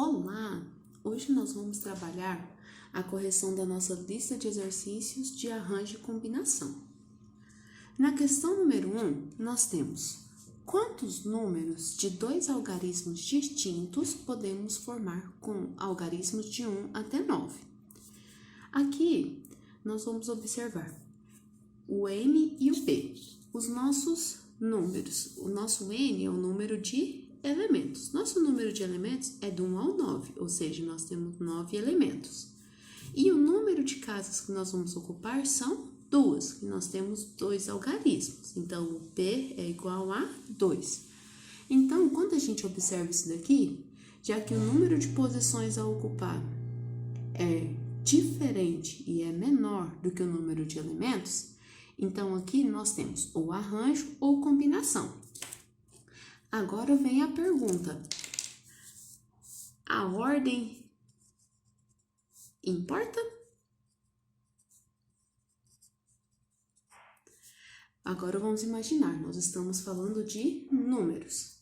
Olá! Hoje nós vamos trabalhar a correção da nossa lista de exercícios de arranjo e combinação. Na questão número 1, nós temos quantos números de dois algarismos distintos podemos formar com algarismos de 1 até 9. Aqui nós vamos observar o N e o P, os nossos números. O nosso N é o número de elementos. Nosso número de elementos é do 1 ao 9, ou seja, nós temos 9 elementos. E o número de casas que nós vamos ocupar são 2, que nós temos 2 algarismos. Então, o P é igual a 2. Então, quando a gente observa isso daqui, já que o número de posições a ocupar é diferente e é menor do que o número de elementos, então aqui nós temos ou arranjo ou combinação. Agora vem a pergunta: a ordem importa? Agora vamos imaginar, nós estamos falando de números.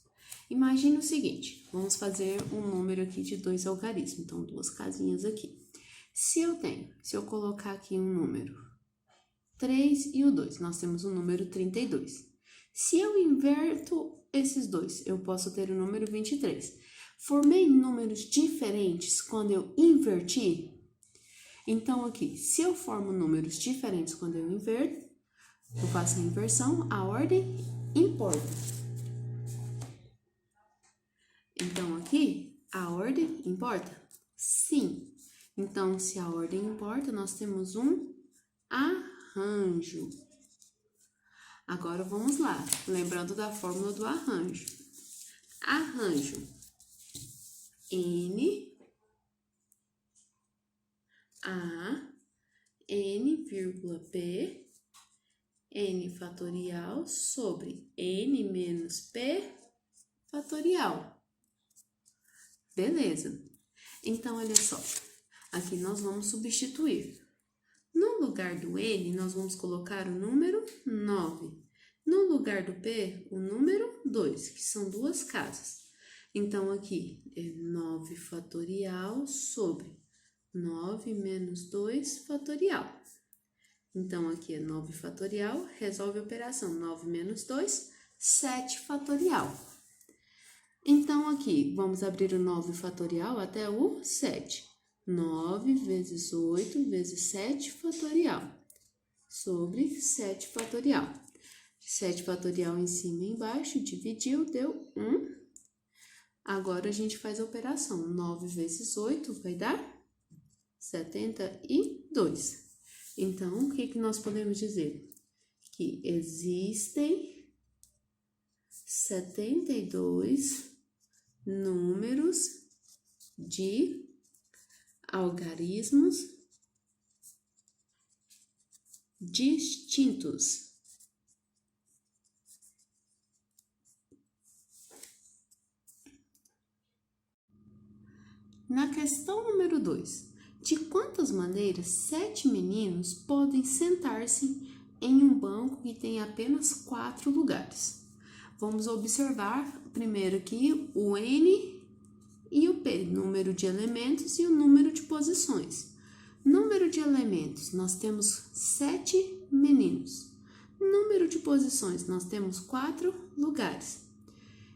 Imagine o seguinte, vamos fazer um número aqui de 2 algarismos, então 2 casinhas aqui. Se eu colocar aqui um número 3 e o 2, nós temos o número 32. Se eu inverto esses dois, eu posso ter o número 23. Formei números diferentes quando eu inverti? Então, aqui, se eu formo números diferentes quando eu inverto, eu faço a inversão, a ordem importa. Então, aqui, a ordem importa? Sim. Então, se a ordem importa, nós temos um arranjo. Agora, vamos lá, lembrando da fórmula do arranjo. Arranjo N, A, N, P, N fatorial sobre N menos P fatorial. Beleza. Então, olha só, aqui nós vamos substituir. No lugar do N, nós vamos colocar o número 9. No lugar do P, o número 2, que são 2 casas. Então, aqui é 9 fatorial sobre 9 menos 2 fatorial. Então, aqui é 9 fatorial, resolve a operação. 9 menos 2, 7 fatorial. Então, aqui, vamos abrir o 9 fatorial até o 7. 9 vezes 8 vezes 7 fatorial sobre 7 fatorial. 7 fatorial em cima e embaixo, dividiu, deu 1. Agora, a gente faz a operação. 9 vezes 8 vai dar 72. Então, o que nós podemos dizer? Que existem 72 números de algarismos distintos. Na questão número 2, de quantas maneiras 7 meninos podem sentar-se em um banco que tem apenas 4 lugares? Vamos observar primeiro aqui o N e o P, número de elementos e o número de posições. Número de elementos, nós temos 7 meninos. Número de posições, nós temos 4 lugares.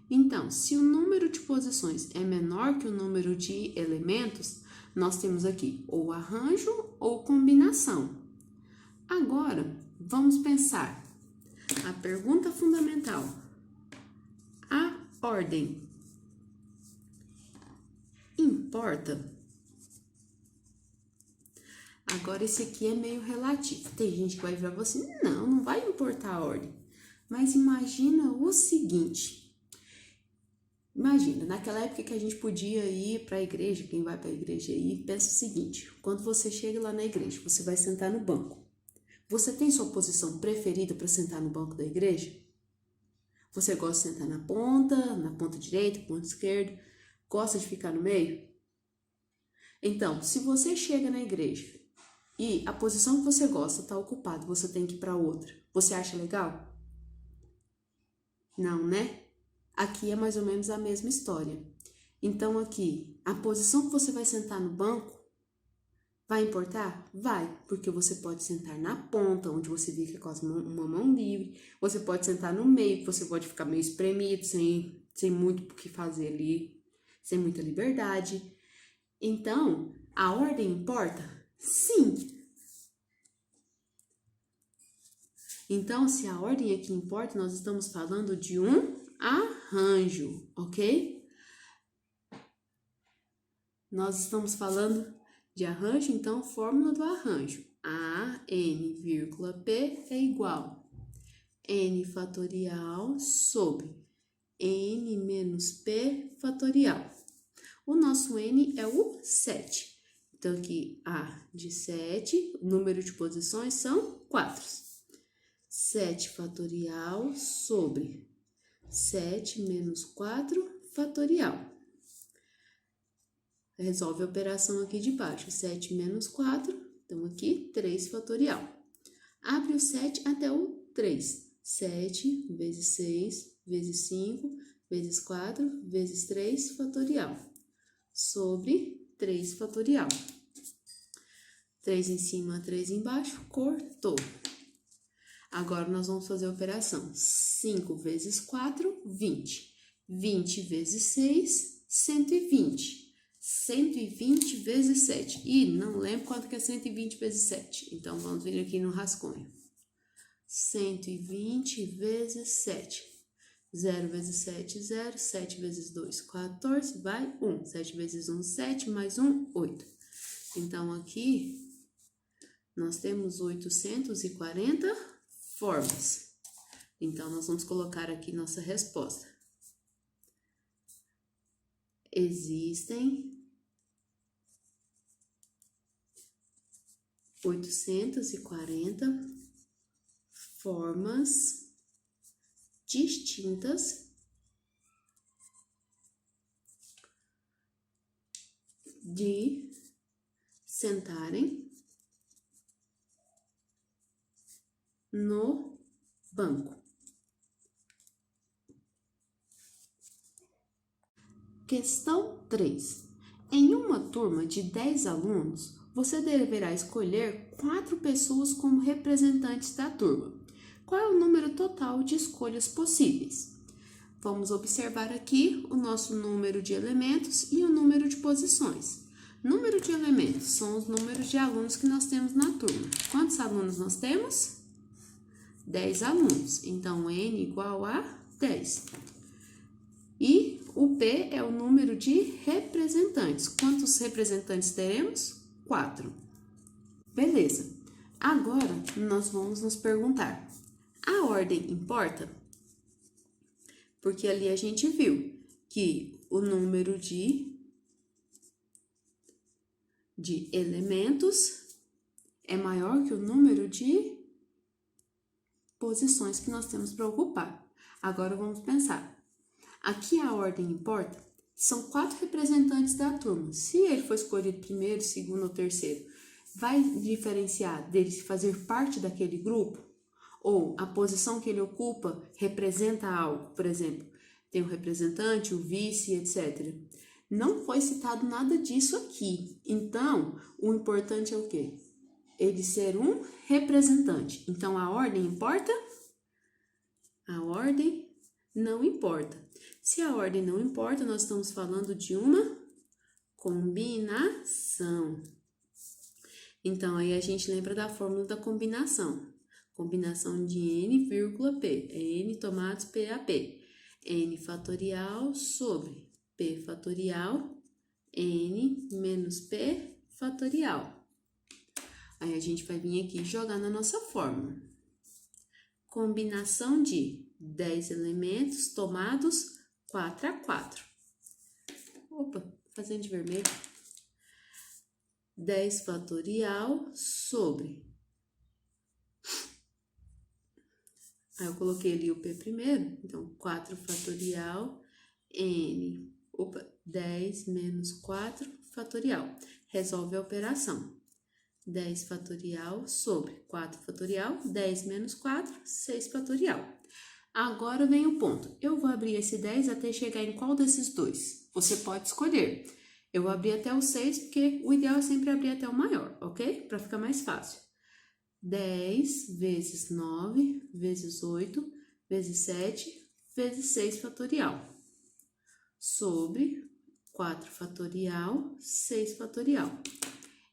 Então, se o número de posições é menor que o número de elementos, nós temos aqui ou arranjo ou combinação. Agora, vamos pensar. A pergunta fundamental. A ordem importa? Agora, esse aqui é meio relativo. Tem gente que vai virar você, não vai importar a ordem. Mas imagina o seguinte. Imagina, naquela época que a gente podia ir para a igreja, quem vai para a igreja aí, pensa o seguinte. Quando você chega lá na igreja, você vai sentar no banco. Você tem sua posição preferida para sentar no banco da igreja? Você gosta de sentar na ponta direita, ponta esquerda? Gosta de ficar no meio? Então, se você chega na igreja e a posição que você gosta está ocupada, você tem que ir para outra, você acha legal? Não, né? Aqui é mais ou menos a mesma história. Então, aqui, a posição que você vai sentar no banco, vai importar? Vai, porque você pode sentar na ponta, onde você fica com uma mão livre. Você pode sentar no meio, que você pode ficar meio espremido, sem muito o que fazer ali, sem muita liberdade. Então, a ordem importa? Sim. Então, se a ordem aqui importa, nós estamos falando de um arranjo, ok? Nós estamos falando de arranjo, então, fórmula do arranjo. A, N, vírgula, P é igual N fatorial sobre N menos P fatorial. O nosso N é o 7. Então, aqui, A de 7, o número de posições são 4. 7 fatorial sobre 7 menos 4 fatorial. Resolve a operação aqui de baixo. 7 menos 4, então aqui 3 fatorial. Abre o 7 até o 3. 7 vezes 6 vezes 5 vezes 4 vezes 3 fatorial. Sobre 3 fatorial. 3 em cima, 3 embaixo, cortou. Agora, nós vamos fazer a operação. 5 vezes 4, 20. 20 vezes 6, 120. 120 vezes 7. E não lembro quanto que é 120 vezes 7. Então, vamos vir aqui no rascunho. 120 vezes 7. 0 vezes 7, 0. 7 vezes 2, 14. Vai 1. 7 vezes 1, 7. Mais 1, 8. Então, aqui, nós temos 840 formas. Então, nós vamos colocar aqui nossa resposta. Existem 840 formas distintas de sentarem no banco. Questão 3. Em uma turma de 10 alunos, você deverá escolher 4 pessoas como representantes da turma. Qual é o número total de escolhas possíveis? Vamos observar aqui o nosso número de elementos e o número de posições. Número de elementos são os números de alunos que nós temos na turma. Quantos alunos nós temos? 10 alunos. Então, N igual a 10. E o P é o número de representantes. Quantos representantes teremos? 4. Beleza. Agora, nós vamos nos perguntar, a ordem importa? Porque ali a gente viu que o número de elementos é maior que o número de posições que nós temos para ocupar. Agora, vamos pensar. Aqui a ordem importa? São 4 representantes da turma. Se ele for escolhido primeiro, segundo ou terceiro, vai diferenciar dele fazer parte daquele grupo? Ou a posição que ele ocupa representa algo? Por exemplo, tem o representante, o vice, etc. Não foi citado nada disso aqui. Então, o importante é o quê? Ele ser um representante. Então, a ordem importa? A ordem não importa. Se a ordem não importa, nós estamos falando de uma combinação. Então, aí a gente lembra da fórmula da combinação. Combinação de N, vírgula P. É N tomados PAP. N fatorial sobre P fatorial, N menos P fatorial. Aí, a gente vai vir aqui jogar na nossa fórmula. Combinação de 10 elementos tomados 4 a 4. Opa, fazendo de vermelho. 10 fatorial sobre. Aí, eu coloquei ali o P primeiro. Então, 4 fatorial, N. Opa, 10 menos 4 fatorial. Resolve a operação. 10 fatorial sobre 4 fatorial, 10 menos 4, 6 fatorial. Agora vem o ponto. Eu vou abrir esse 10 até chegar em qual desses dois? Você pode escolher. Eu vou abrir até o 6, porque o ideal é sempre abrir até o maior, ok? Para ficar mais fácil. 10 vezes 9 vezes 8 vezes 7 vezes 6 fatorial. Sobre 4 fatorial, 6 fatorial.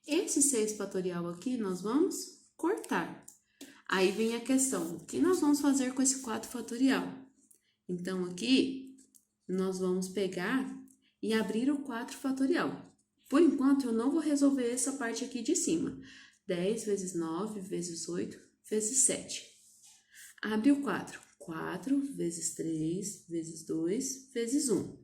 Esse 6 fatorial aqui nós vamos cortar. Aí vem a questão, o que nós vamos fazer com esse 4 fatorial? Então, aqui, nós vamos pegar e abrir o 4 fatorial. Por enquanto, eu não vou resolver essa parte aqui de cima. 10 vezes 9 vezes 8 vezes 7. Abre o 4. 4 vezes 3 vezes 2 vezes 1.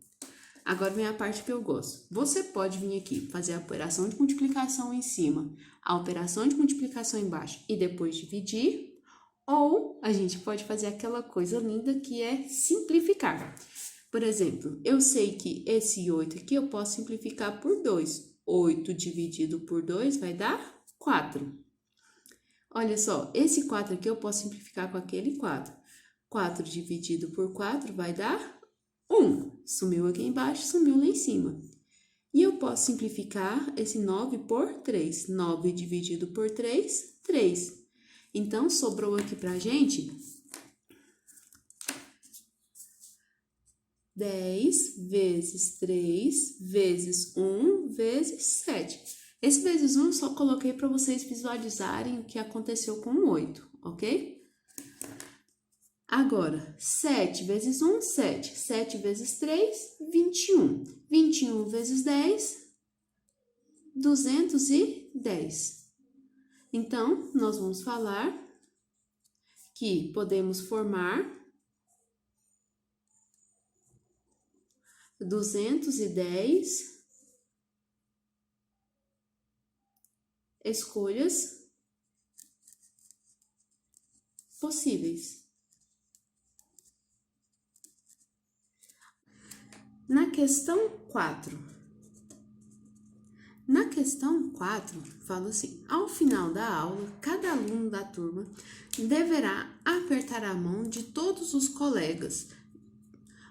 Agora vem a parte que eu gosto. Você pode vir aqui fazer a operação de multiplicação em cima, a operação de multiplicação embaixo e depois dividir, ou a gente pode fazer aquela coisa linda que é simplificar. Por exemplo, eu sei que esse 8 aqui eu posso simplificar por 2. 8 dividido por 2 vai dar 4. Olha só, esse 4 aqui eu posso simplificar com aquele 4. 4 dividido por 4 vai dar 1. Sumiu aqui embaixo, sumiu lá em cima. E eu posso simplificar esse 9 por 3. 9 dividido por 3, 3. Então, sobrou aqui pra gente 10 vezes 3 vezes 1 vezes 7. Esse vezes 1 eu só coloquei para vocês visualizarem o que aconteceu com o 8, ok? Agora, 7 vezes 1, 7. 7 vezes 3, 21. 21 vezes 10, 210. Então, nós vamos falar que podemos formar 210 escolhas possíveis. Na questão 4. Na questão 4, fala assim: ao final da aula, cada aluno da turma deverá apertar a mão de todos os colegas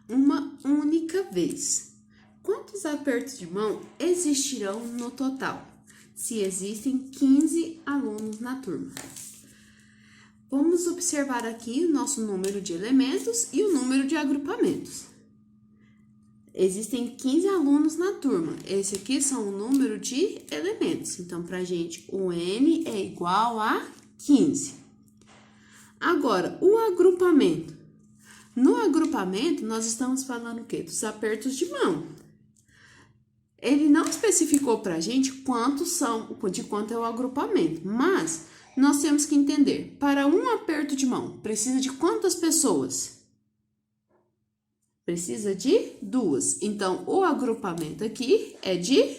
uma única vez. Quantos apertos de mão existirão no total? Se existem 15 alunos na turma. Vamos observar aqui o nosso número de elementos e o número de agrupamentos. Existem 15 alunos na turma. Esse aqui são o número de elementos. Então, pra gente, o N é igual a 15. Agora, o agrupamento. No agrupamento, nós estamos falando o quê? Dos apertos de mão. Ele não especificou pra gente de quanto é o agrupamento, mas nós temos que entender, para um aperto de mão, precisa de quantas pessoas? Precisa de 2. Então, o agrupamento aqui é de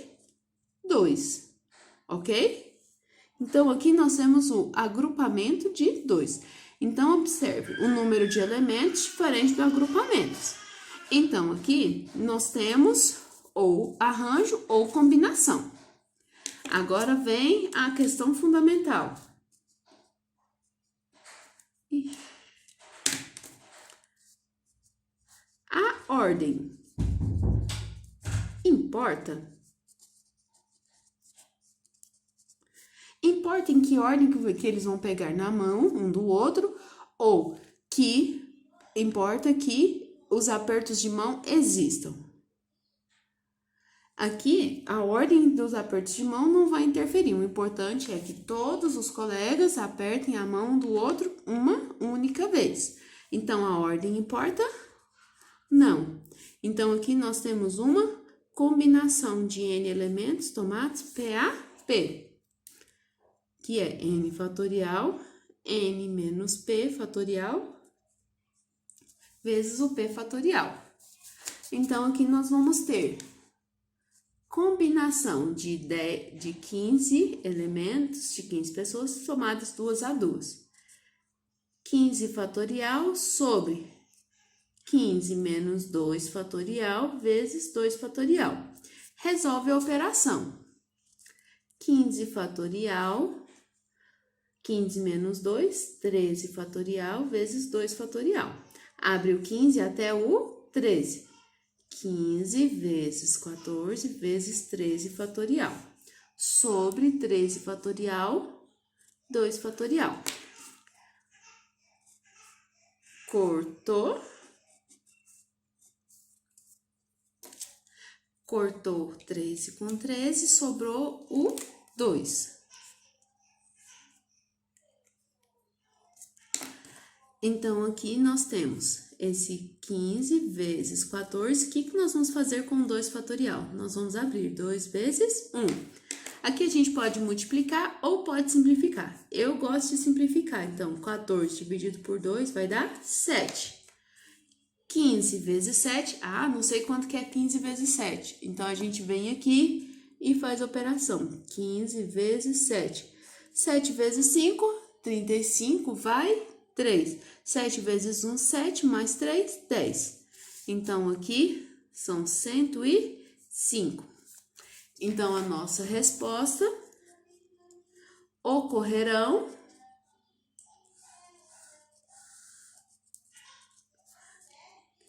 2, ok? Então, aqui nós temos o agrupamento de 2. Então, observe o número de elementos diferente do agrupamento. Então, aqui nós temos ou arranjo ou combinação. Agora vem a questão fundamental. A ordem importa? Importa em que ordem que eles vão pegar na mão um do outro, ou que importa que os apertos de mão existam. Aqui, a ordem dos apertos de mão não vai interferir. O importante é que todos os colegas apertem a mão um do outro uma única vez. Então, a ordem importa? Não. Então, aqui nós temos uma combinação de N elementos tomados PAP, que é N fatorial, N menos P fatorial, vezes o P fatorial. Então, aqui nós vamos ter combinação de 15 elementos, de 15 pessoas, somadas 2 a 2. 15 fatorial sobre 15 menos 2 fatorial vezes 2 fatorial. Resolve a operação. 15 fatorial, 15 menos 2, 13 fatorial vezes 2 fatorial. Abre o 15 até o 13. 15 vezes 14 vezes 13 fatorial. Sobre 13 fatorial, 2 fatorial. Cortou. Cortou 13 com 13, sobrou o 2. Então, aqui nós temos esse 15 vezes 14. O que nós vamos fazer com 2 fatorial? Nós vamos abrir 2 vezes 1. Aqui a gente pode multiplicar ou pode simplificar. Eu gosto de simplificar, então 14 dividido por 2 vai dar 7. 15 vezes 7, não sei quanto que é 15 vezes 7. Então, a gente vem aqui e faz a operação. 15 vezes 7. 7 vezes 5, 35, vai 3. 7 vezes 1, 7, mais 3, 10. Então, aqui são 105. Então, a nossa resposta ocorrerão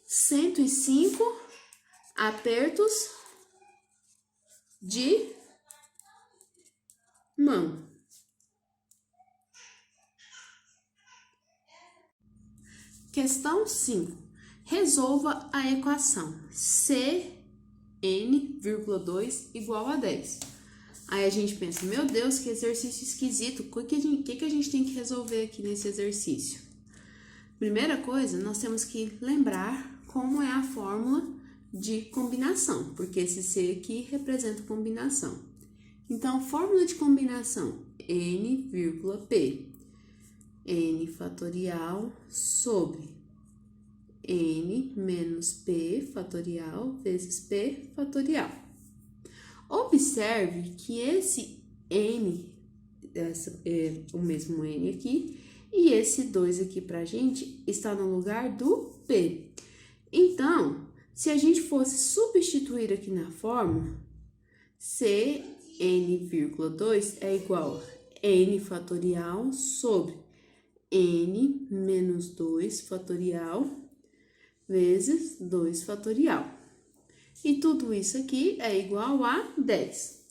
105 apertos de mão. Questão 5. Resolva a equação Cn,2 igual a 10. Aí a gente pensa, meu Deus, que exercício esquisito. O que a gente tem que resolver aqui nesse exercício? Primeira coisa, nós temos que lembrar como é a fórmula de combinação, porque esse C aqui representa combinação. Então, fórmula de combinação, N,P, N fatorial sobre N menos P fatorial vezes P fatorial. Observe que esse N, o mesmo N aqui, e esse 2 aqui pra gente está no lugar do P. Então, se a gente fosse substituir aqui na fórmula, Cn,2 é igual a N fatorial sobre N menos 2 fatorial vezes 2 fatorial. E tudo isso aqui é igual a 10.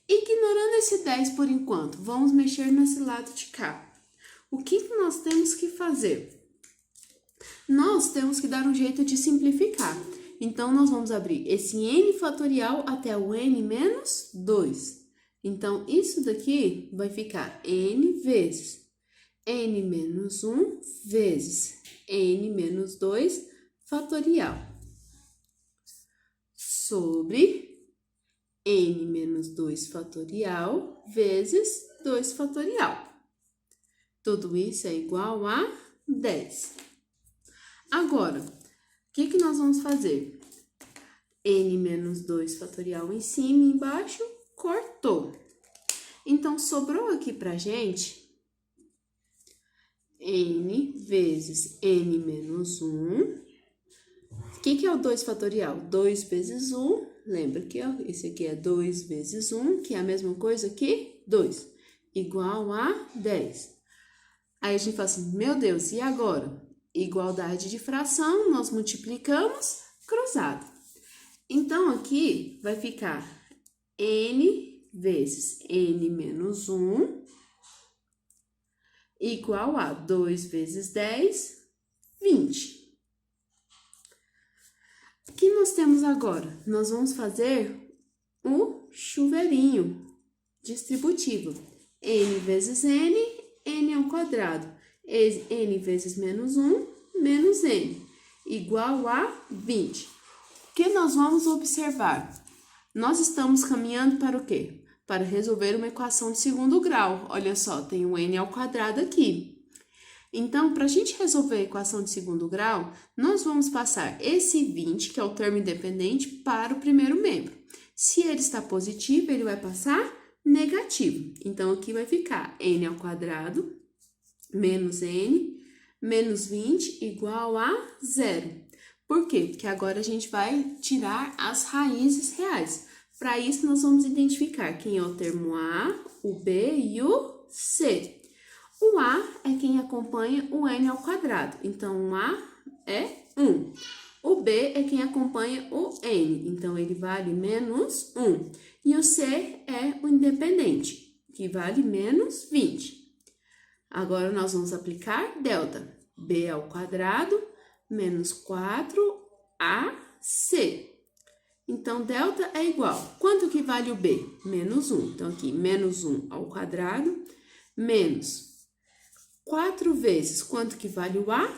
Ignorando esse 10 por enquanto, vamos mexer nesse lado de cá. O que nós temos que fazer? Nós temos que dar um jeito de simplificar. Então, nós vamos abrir esse n fatorial até o n menos 2. Então, isso daqui vai ficar n vezes n menos 1 vezes n menos 2 fatorial sobre n menos 2 fatorial vezes 2 fatorial. Tudo isso é igual a 10. Agora, o que nós vamos fazer? N menos 2 fatorial em cima e embaixo, cortou. Então, sobrou aqui pra gente N vezes N menos 1. O que é o 2 fatorial? 2 vezes 1, lembra que ó, esse aqui é 2 vezes 1, que é a mesma coisa que 2, igual a 10. Aí a gente fala assim, meu Deus, e agora? Igualdade de fração, nós multiplicamos, cruzado. Então, aqui vai ficar N vezes N menos 1 igual a 2 vezes 10, 20. O que nós temos agora? Nós vamos fazer o chuveirinho distributivo. N vezes N, N ao quadrado. N vezes menos 1, menos N, igual a 20. O que nós vamos observar? Nós estamos caminhando para o quê? Para resolver uma equação de segundo grau. Olha só, tem um N ao quadrado aqui. Então, para a gente resolver a equação de segundo grau, nós vamos passar esse 20, que é o termo independente, para o primeiro membro. Se ele está positivo, ele vai passar negativo. Então, aqui vai ficar N ao quadrado menos N, menos 20, igual a 0. Por quê? Porque agora a gente vai tirar as raízes reais. Para isso, nós vamos identificar quem é o termo A, o B e o C. O A é quem acompanha o N ao quadrado. Então, o A é 1. O B é quem acompanha o N, então ele vale menos 1. E o C é o independente, que vale menos 20. Agora, nós vamos aplicar delta. B ao quadrado menos 4AC. Então, delta é igual. Quanto que vale o B? Menos 1. Então, aqui, menos 1 ao quadrado, menos 4 vezes quanto que vale o A?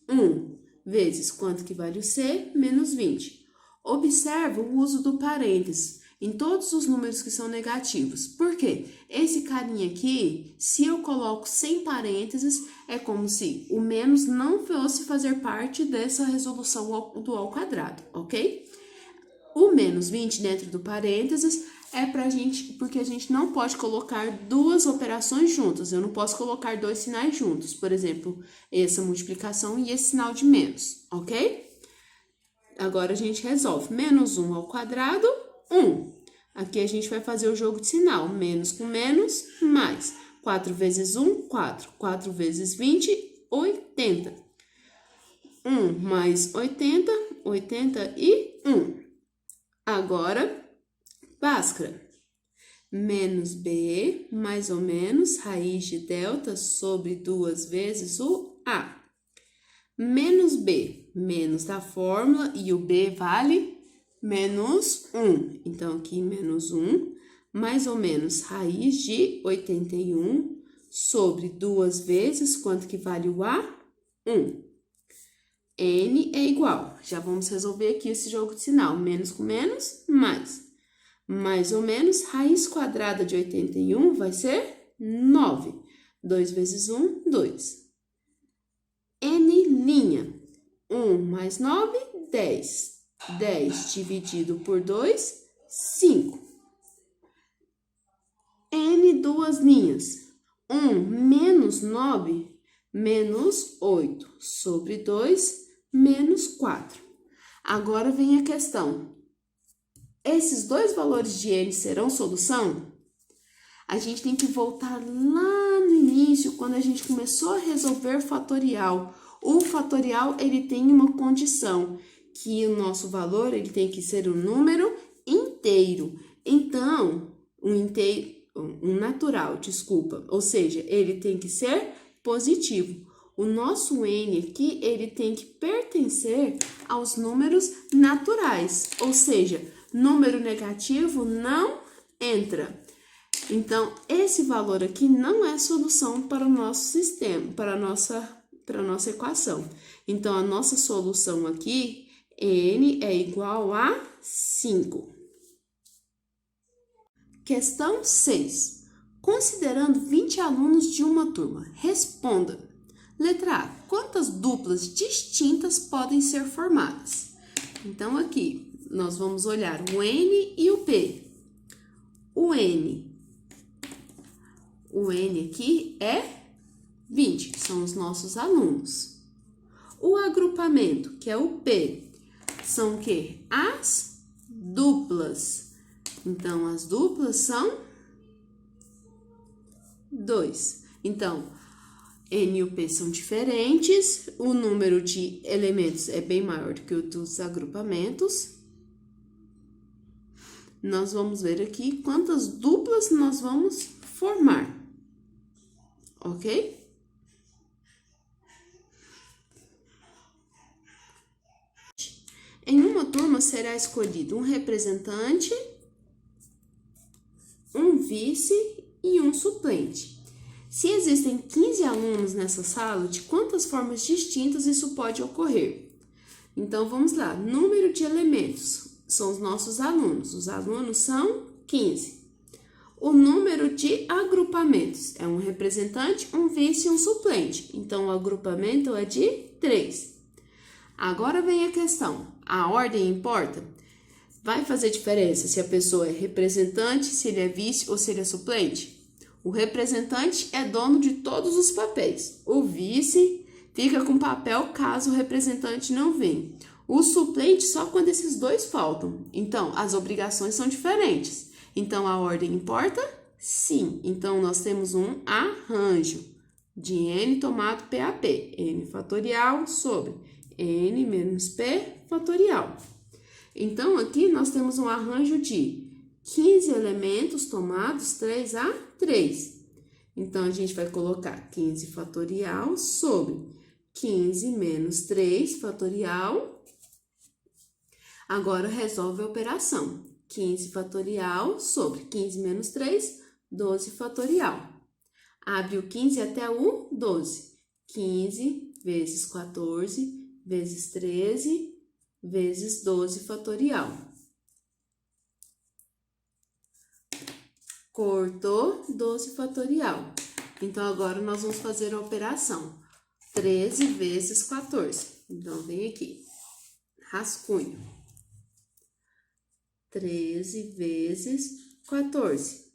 1. Vezes quanto que vale o C? Menos 20. Observa o uso do parênteses em todos os números que são negativos. Por quê? Esse carinha aqui, se eu coloco sem parênteses, é como se o menos não fosse fazer parte dessa resolução do ao quadrado, ok? O menos 20 dentro do parênteses é porque a gente não pode colocar duas operações juntas. Eu não posso colocar dois sinais juntos. Por exemplo, essa multiplicação e esse sinal de menos, ok? Agora, a gente resolve. Menos 1 ao quadrado, 1. Aqui a gente vai fazer o jogo de sinal. Menos com menos, mais. 4 vezes 1, 4. 4 vezes 20, 80. 1 mais 80, 81. Agora, Bhaskara. Menos B, mais ou menos, raiz de delta sobre 2 vezes o A. Menos B, menos da fórmula, e o B vale menos 1. Então, aqui, menos 1, mais ou menos, raiz de 81 sobre 2 vezes, quanto que vale o A? 1. N é igual, já vamos resolver aqui esse jogo de sinal, menos com menos, mais. Mais ou menos, raiz quadrada de 81 vai ser 9. 2 vezes 1, 2. N', 1 mais 9, 10. 10 dividido por 2, 5. N duas linhas, 1 menos 9, menos 8, sobre 2, menos 4. Agora vem a questão. Esses dois valores de N serão solução? A gente tem que voltar lá no início, quando a gente começou a resolver fatorial. O fatorial, ele tem uma condição, que o nosso valor, ele tem que ser um número inteiro. Então, um natural, desculpa. Ou seja, ele tem que ser positivo. O nosso N aqui, ele tem que pertencer aos números naturais, ou seja, número negativo não entra. Então, esse valor aqui não é solução para o nosso sistema, para a nossa equação. Então, a nossa solução aqui, N é igual a 5. Questão 6. Considerando 20 alunos de uma turma, responda. Letra A. Quantas duplas distintas podem ser formadas? Então, aqui, nós vamos olhar o N e o P. O N aqui é 20, que são os nossos alunos. O agrupamento, que é o P, são o quê? As duplas. Então, as duplas são 2. Então, N e o P são diferentes, o número de elementos é bem maior do que o dos agrupamentos. Nós vamos ver aqui quantas duplas nós vamos formar, ok? Em uma turma será escolhido um representante, um vice e um suplente. Se existem 15 alunos nessa sala, de quantas formas distintas isso pode ocorrer? Então, vamos lá. Número de elementos são os nossos alunos. Os alunos são 15. O número de agrupamentos é um representante, um vice e um suplente. Então, o agrupamento é de 3. Agora vem a questão. A ordem importa? Vai fazer diferença se a pessoa é representante, se ele é vice ou se ele é suplente? O representante é dono de todos os papéis. O vice fica com papel caso o representante não venha. O suplente só quando esses dois faltam. Então, as obrigações são diferentes. Então, a ordem importa? Sim. Então, nós temos um arranjo de N tomado PAP. N fatorial sobre N menos P fatorial. Então, aqui nós temos um arranjo de 15 elementos tomados 3 a 3. Então, a gente vai colocar 15 fatorial sobre 15 menos 3 fatorial. Agora, resolve a operação. 15 fatorial sobre 15 menos 3, 12 fatorial. Abre o 15 até o 12. 15 vezes 14 vezes 13 vezes 12 fatorial. Cortou 12 fatorial. Então, agora nós vamos fazer a operação. 13 vezes 14. Então, vem aqui. Rascunho. 13 vezes 14.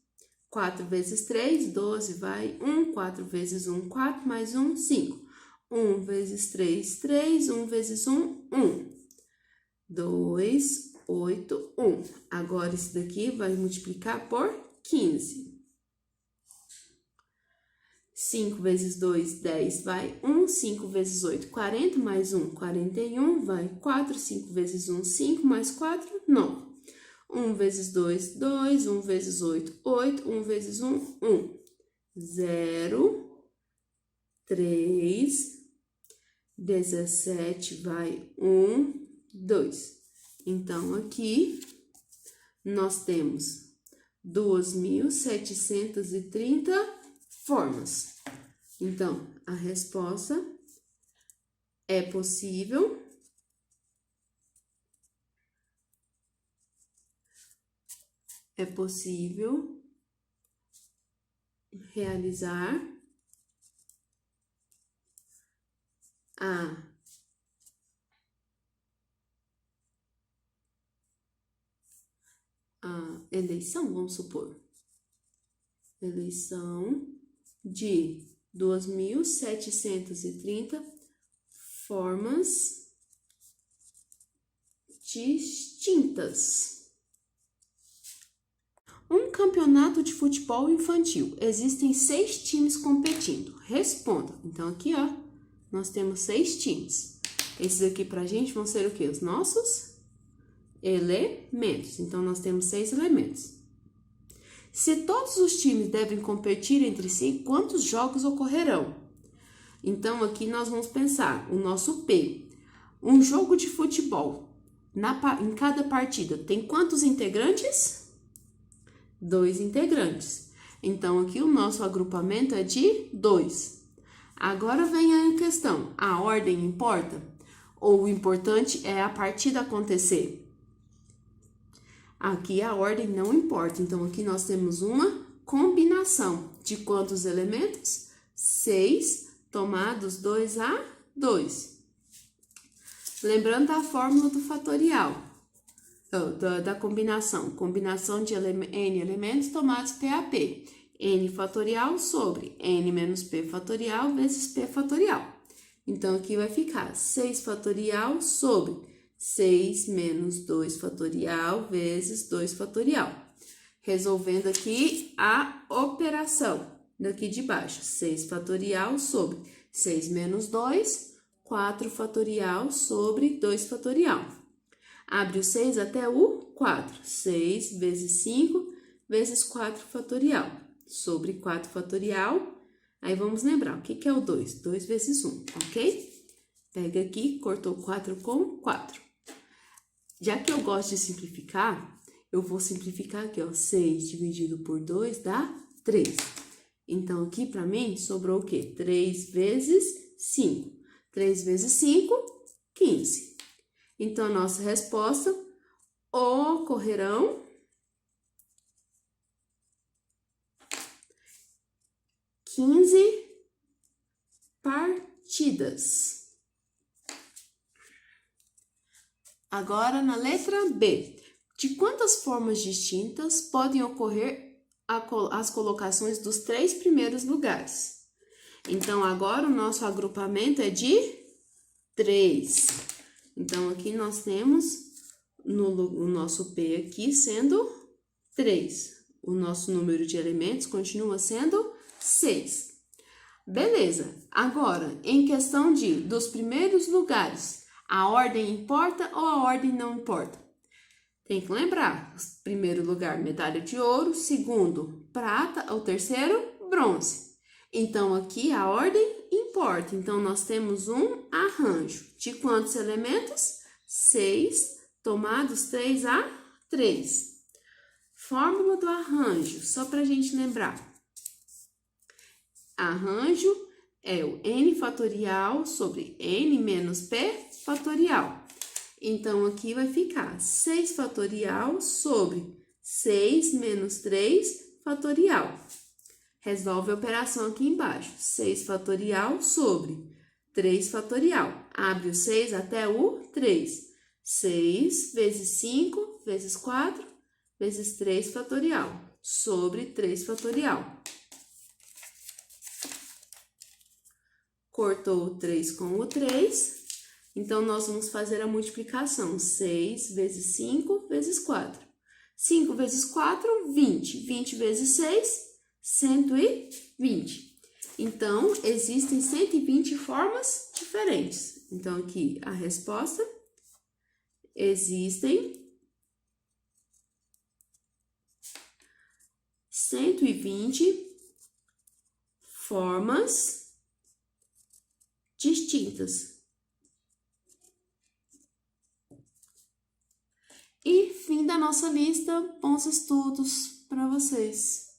4 vezes 3, 12, vai 1. 4 vezes 1, 4, mais 1, 5. 1 vezes 3, 3. 1 vezes 1, 1. 2, 8, 1. Agora, esse daqui vai multiplicar por 15. 5 vezes 2, 10, vai 1. 5 vezes 8, 40, mais 1, 41, vai 4. 5 vezes 1, 5, mais 4, 9. 1 vezes 2, 2. 1 vezes 8, 8. 1 vezes 1, 1. 0, 3, 17, vai 1, 2. Então, aqui, nós temos 2.730 formas. Então, a resposta é possível realizar a eleição, vamos supor, eleição de 2.730 formas distintas. Um campeonato de futebol infantil. Existem 6 times competindo. Responda. Então, aqui, ó, nós temos 6 times. Esses aqui pra gente vão ser o quê? Os nossos elementos. Então, nós temos 6 elementos. Se todos os times devem competir entre si, quantos jogos ocorrerão? Então, aqui nós vamos pensar o nosso P. Um jogo de futebol, em cada partida, tem quantos integrantes? 2 integrantes. Então, aqui o nosso agrupamento é de 2. Agora vem a questão, a ordem importa? Ou o importante é a partida acontecer? Aqui a ordem não importa, então aqui nós temos uma combinação de quantos elementos? 6 tomados 2 a 2. Lembrando da fórmula do fatorial. Da combinação de N elementos tomados PAP. N fatorial sobre N menos P fatorial vezes P fatorial. Então, aqui vai ficar 6 fatorial sobre 6 menos 2 fatorial vezes 2 fatorial. Resolvendo aqui a operação daqui de baixo. 6 fatorial sobre 6 menos 2, 4 fatorial sobre 2 fatorial. Abre o 6 até o 4. 6 vezes 5 vezes 4 fatorial. Sobre 4 fatorial. Aí, vamos lembrar, o que é o 2? 2 vezes 1, ok? Pega aqui, cortou 4 com 4. Já que eu gosto de simplificar, eu vou simplificar aqui, ó. 6 dividido por 2 dá 3. Então, aqui, pra mim, sobrou o quê? 3 vezes 5. 3 vezes 5, 15. Então, a nossa resposta, ocorrerão 15 partidas. Agora, na letra B, de quantas formas distintas podem ocorrer as colocações dos 3 primeiros lugares? Então, agora o nosso agrupamento é de 3. Então, aqui nós temos o nosso P aqui sendo 3. O nosso número de elementos continua sendo 6. Beleza. Agora, em questão dos primeiros lugares, A ordem importa ou a ordem não importa? Tem que lembrar, primeiro lugar, medalha de ouro, segundo, prata, o terceiro, bronze. Então, aqui a ordem importa. Então, nós temos um arranjo. De quantos elementos? 6, tomados 3 a 3. Fórmula do arranjo, só para a gente lembrar. Arranjo é o n fatorial sobre n menos p fatorial. Então, aqui vai ficar 6 fatorial sobre 6 menos 3 fatorial. Resolve a operação aqui embaixo. 6 fatorial sobre 3 fatorial. Abre o 6 até o 3. 6 vezes 5 vezes 4 vezes 3 fatorial sobre 3 fatorial. Cortou o 3 com o 3. Então, nós vamos fazer a multiplicação. 6 vezes 5 vezes 4. 5 vezes 4, 20. 20 vezes 6, 120. Então, existem 120 formas diferentes. Então, aqui a resposta. Existem 120 formas distintas. E fim da nossa lista. Bons estudos para vocês.